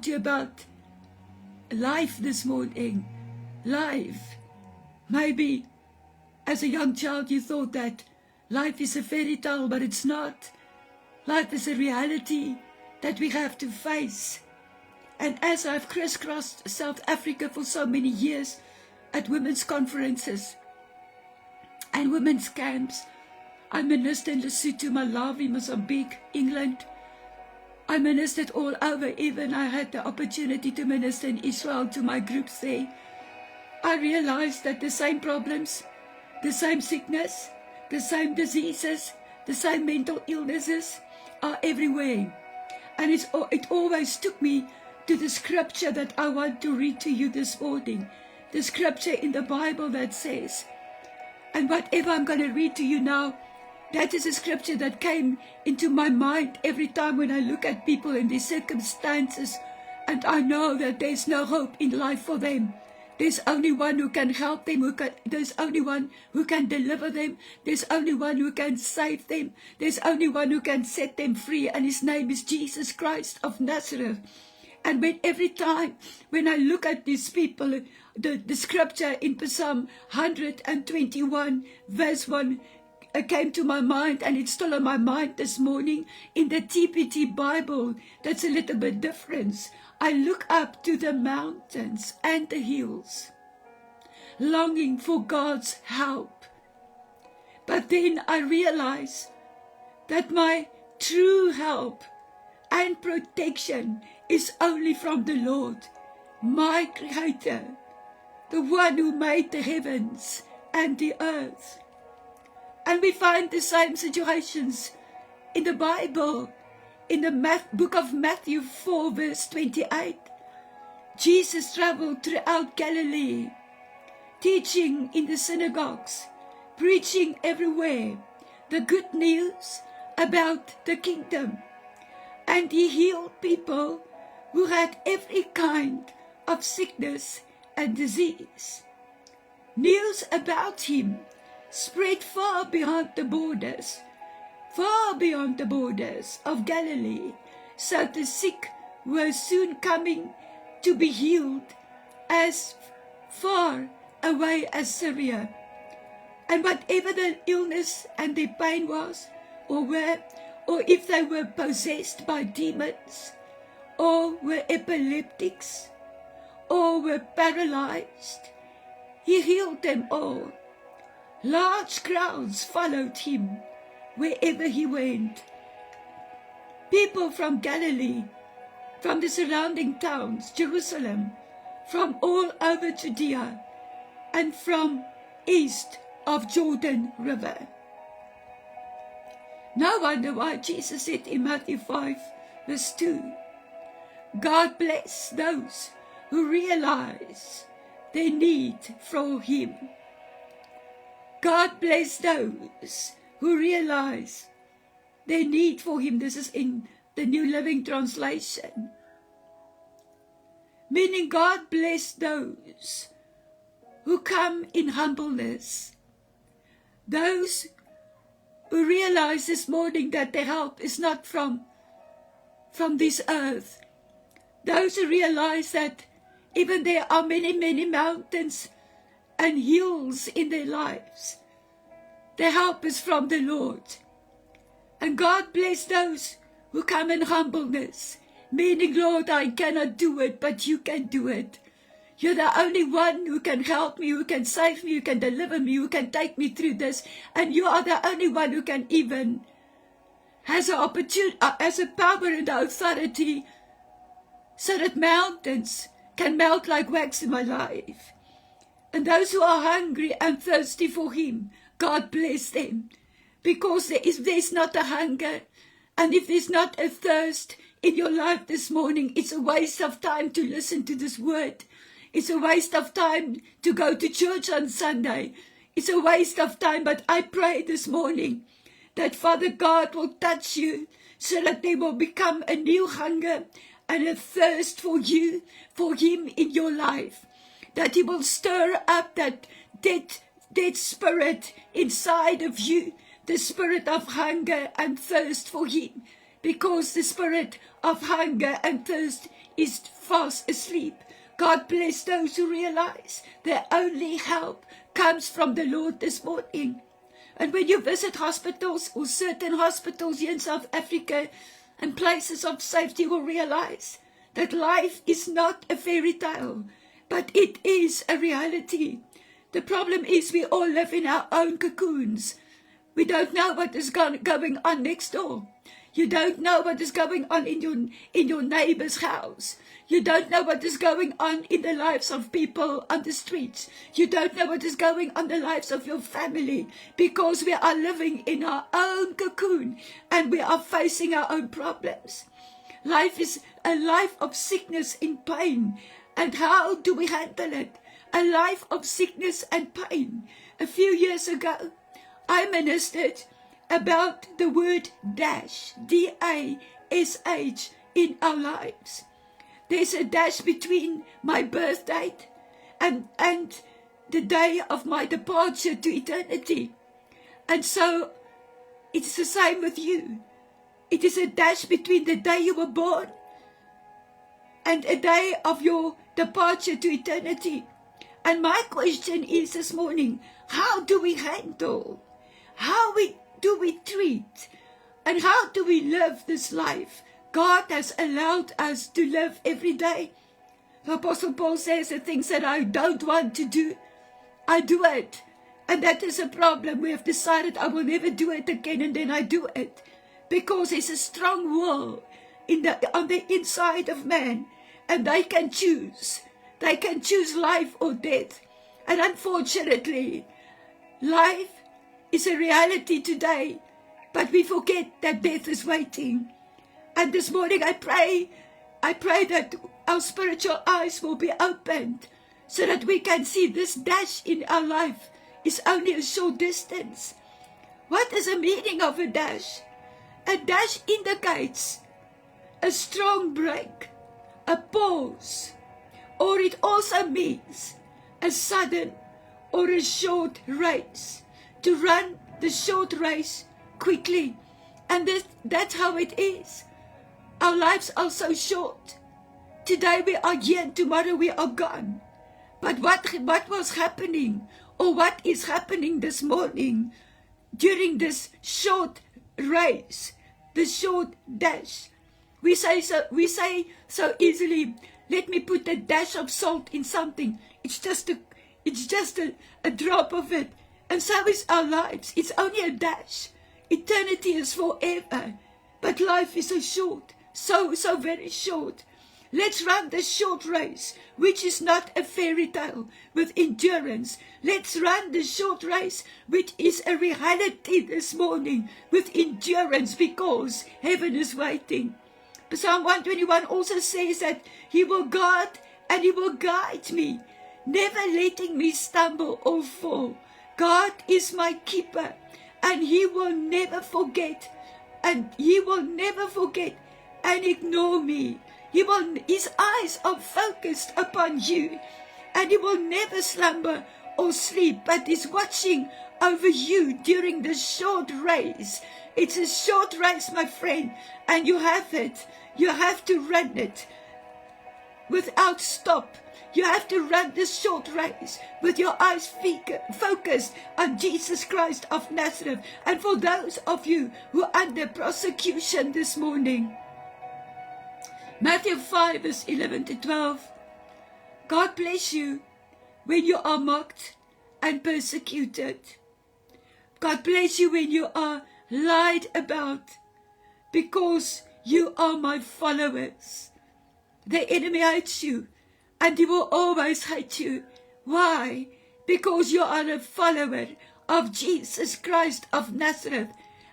talk to you about life this morning. Life. Maybe as a young child you thought that life is a fairy tale, but it's not. Life is a reality that we have to face. And as I've crisscrossed South Africa for so many years at women's conferences and women's camps, I ministered in Lesotho, Malawi, Mozambique, England. I ministered all over. Even I had the opportunity to minister in Israel to my groups there. I realized that the same problems, the same sickness, the same diseases, the same mental illnesses are everywhere. And it always took me to the scripture that I want to read to you this morning. The scripture in the Bible that says, and whatever I'm going to read to you now, that is a scripture that came into my mind every time when I look at people in their circumstances, and I know that there's no hope in life for them. There's only one who can help them, there's only one who can deliver them, there's only one who can save them, there's only one who can set them free, and his name is Jesus Christ of Nazareth. And every time when I look at these people, the scripture in Psalm 121 verse 1 came to my mind, and it's still on my mind this morning. In the TPT Bible, that's a little bit different. I look up to the mountains and the hills, longing for God's help. But then I realize that my true help and protection is only from the Lord, my Creator, the one who made the heavens and the earth. And we find the same situations in the Bible. In the book of Matthew 4 verse 28, Jesus traveled throughout Galilee, teaching in the synagogues, preaching everywhere the good news about the kingdom. And he healed people who had every kind of sickness and disease. News about him spread far beyond the borders of Galilee, so the sick were soon coming to be healed as far away as Syria. And whatever the illness and their pain was, or if they were possessed by demons, or were epileptics, or were paralyzed, he healed them all. Large crowds followed him wherever he went. People from Galilee, from the surrounding towns, Jerusalem, from all over Judea, and from east of Jordan River. No wonder why Jesus said in Matthew 5 verse 2, God bless those who realize their need for him. God bless those who realize their need for him. This is in the New Living Translation. Meaning God bless those who come in humbleness. Those who realize this morning that their help is not from this earth. Those who realize that even there are many, many mountains and hills in their lives, their help is from the Lord. And God bless those who come in humbleness, meaning, Lord, I cannot do it, but you can do it. You're the only one who can help me, who can save me, who can deliver me, who can take me through this. And you are the only one who can even has an opportunity, has a power and authority so that mountains can melt like wax in my life. And those who are hungry and thirsty for him, God bless them. Because there's not a hunger, and if there's not a thirst in your life this morning, it's a waste of time to listen to this word. It's a waste of time to go to church on Sunday. It's a waste of time, but I pray this morning that Father God will touch you so that there will become a new hunger and a thirst for you, for him in your life. That he will stir up that dead spirit inside of you, the spirit of hunger and thirst for him. Because the spirit of hunger and thirst is fast asleep. God bless those who realize their only help comes from the Lord this morning. And when you visit hospitals or certain hospitals here in South Africa and places of safety, you will realize that life is not a fairy tale, but it is a reality. The problem is we all live in our own cocoons. We don't know what is going on next door. You don't know what is going on in your neighbor's house. You don't know what is going on in the lives of people on the streets. You don't know what is going on in the lives of your family, because we are living in our own cocoon and we are facing our own problems. Life is a life of sickness and pain. And how do we handle it? A life of sickness and pain. A few years ago, I ministered about the word dash, D-A-S-H, in our lives. There's a dash between my birth date and the day of my departure to eternity. And so it's the same with you. It is a dash between the day you were born and a day of your departure to eternity. And my question is this morning, how do we handle, do we treat, and how do we live this life God has allowed us to live every day? The Apostle Paul says the things that I don't want to do, I do it. And that is a problem. We have decided I will never do it again, and then I do it. Because there's a strong will on the inside of man, and they can choose. They can choose life or death. And unfortunately, life is a reality today, but we forget that death is waiting. And this morning I pray that our spiritual eyes will be opened so that we can see this dash in our life is only a short distance. What is the meaning of a dash? A dash indicates a strong break, a pause, or it also means a sudden or a short race, to run the short race quickly. And that's how it is. Our lives are so short. Today we are here and tomorrow we are gone. But what was happening, or what is happening this morning during this short race, the short dash? We say so easily, let me put a dash of salt in something. It's just a drop of it. And so is our lives. It's only a dash. Eternity is forever. But life is so short. So very short. Let's run the short race, which is not a fairy tale, with endurance. Let's run the short race, which is a reality this morning, with endurance, because heaven is waiting. Psalm 121 also says that He will guard and He will guide me, never letting me stumble or fall. God is my keeper, and He will never forget, and ignore me. His eyes are focused upon you, and He will never slumber or sleep, but is watching over you during the short race. It's a short race, my friend, and you have it. You have to run it without stop. You have to run this short race with your eyes focused on Jesus Christ of Nazareth. And for those of you who are under persecution this morning, Matthew 5 verse 11 to 12, God bless you when you are mocked and persecuted. God bless you when you are lied about, because you are my followers. The enemy hates you, and he will always hate you. Why? Because you are a follower of Jesus Christ of Nazareth,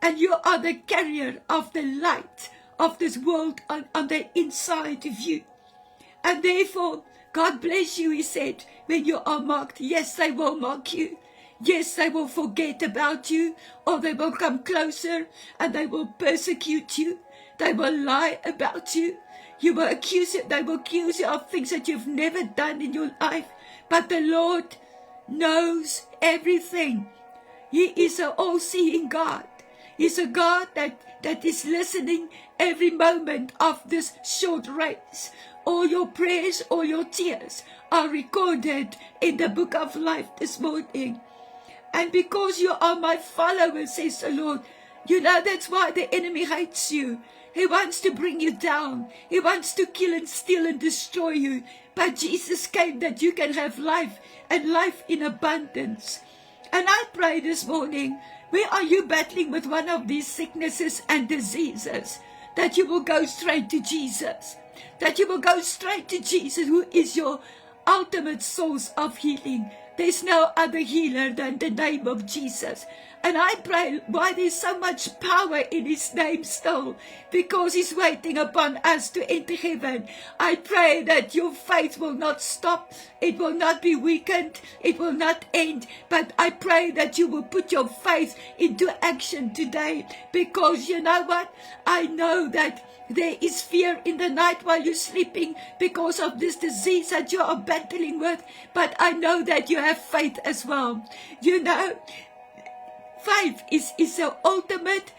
and you are the carrier of the light of this world on the inside of you. And therefore, God bless you, He said, when you are mocked. Yes, they will mock you. Yes, they will forget about you, or they will come closer and they will persecute you. They will lie about you. They will accuse you of things that you've never done in your life. But the Lord knows everything. He is an all-seeing God. He's a God that is listening every moment of this short race. All your prayers, all your tears are recorded in the book of life this morning. And because you are my follower, says the Lord, you know that's why the enemy hates you. He wants to bring you down. He wants to kill and steal and destroy you. But Jesus came that you can have life, and life in abundance. And I pray this morning, where are you battling with one of these sicknesses and diseases, that you will go straight to Jesus. That you will go straight to Jesus, who is your ultimate source of healing. There's no other healer than the name of Jesus. And I pray why there's so much power in his name still, because he's waiting upon us to enter heaven. I pray that your faith will not stop. It will not be weakened. It will not end. But I pray that you will put your faith into action today, because you know what? I know that there is fear in the night while you're sleeping because of this disease that you are battling with. But I know that you have faith as well. You know, faith is the ultimate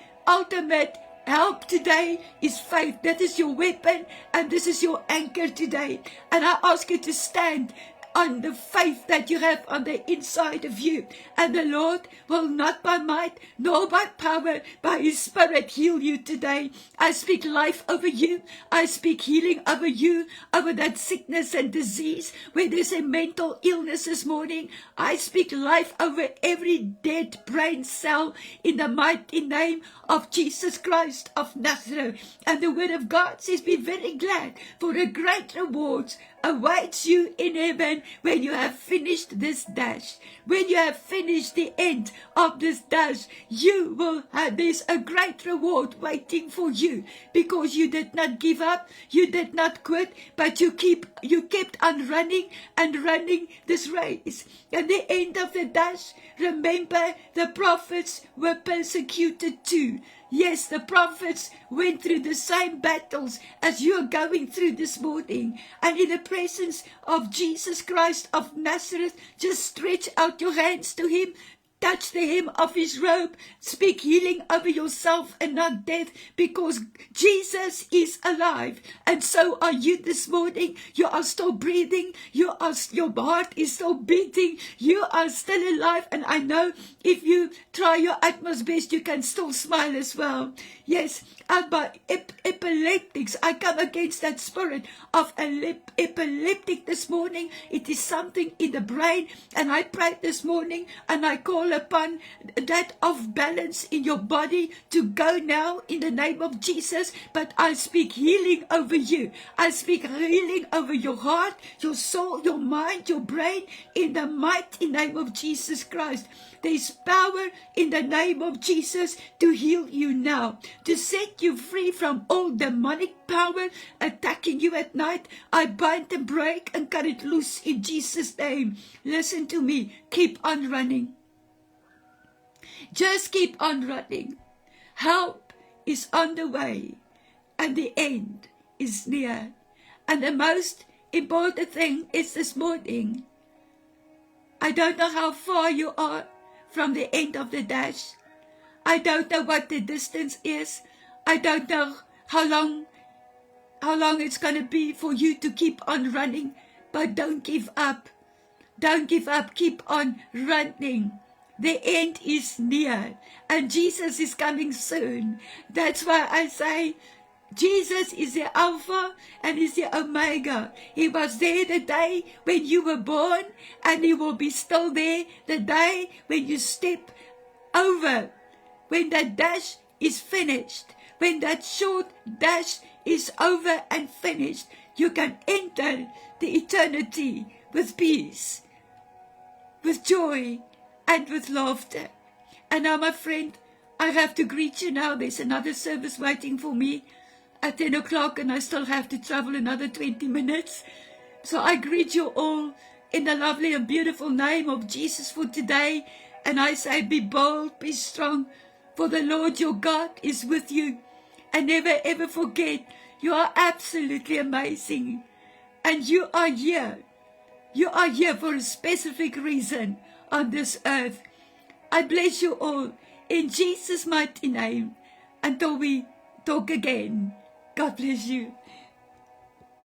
help today is faith. That is your weapon, and this is your anchor today. And I ask you to stand on the faith that you have on the inside of you. And the Lord will not by might, nor by power, by his Spirit heal you today. I speak life over you. I speak healing over you, over that sickness and disease, where there's a mental illness this morning. I speak life over every dead brain cell in the mighty name of Jesus Christ of Nazareth. And the word of God says, be very glad, for a great reward awaits you in heaven when you have finished this dash. When you have finished the end of this dash, you will have, there's a great reward waiting for you, because you did not give up, you did not quit, but you kept on running and running this race. At the end of the dash, remember the prophets were persecuted too. Yes, the prophets went through the same battles as you are going through this morning. And in the presence of Jesus Christ of Nazareth, just stretch out your hands to him. Touch the hem of his robe. Speak healing over yourself and not death, because Jesus is alive. And so are you this morning. You are still breathing. Your heart is still beating. You are still alive. And I know if you try your utmost best, you can still smile as well. Yes, by epileptics, I come against that spirit of epileptic this morning. It is something in the brain. And I pray this morning, and I call upon that off balance in your body to go now in the name of Jesus. But I speak healing over you. I speak healing over your heart, your soul, your mind, your brain, in the mighty name of Jesus Christ. There is power in the name of Jesus to heal you now, to set you free from all demonic power attacking you at night. I bind and break and cut it loose in Jesus' name. Listen to me. Keep on running. Just keep on running. Help is on the way, and the end is near. And the most important thing is this morning, I don't know how far you are from the end of the dash. I don't know what the distance is. I don't know how long it's going to be for you to keep on running. But don't give up. Don't give up. Keep on running. The end is near, and Jesus is coming soon. That's why I say, Jesus is the Alpha and is the Omega. He was there the day when you were born, and he will be still there the day when you step over. When that dash is finished, when that short dash is over and finished, you can enter the eternity with peace, with joy, and with laughter. And now, my friend, I have to greet you now. There's another service waiting for me at 10 o'clock, and I still have to travel another 20 minutes. So I greet you all in the lovely and beautiful name of Jesus for today. And I say, be bold, be strong, for the Lord your God is with you. And never ever forget, you are absolutely amazing. And you are here. You are here for a specific reason on this earth. I bless you all In Jesus' mighty name, until we talk again. God bless you.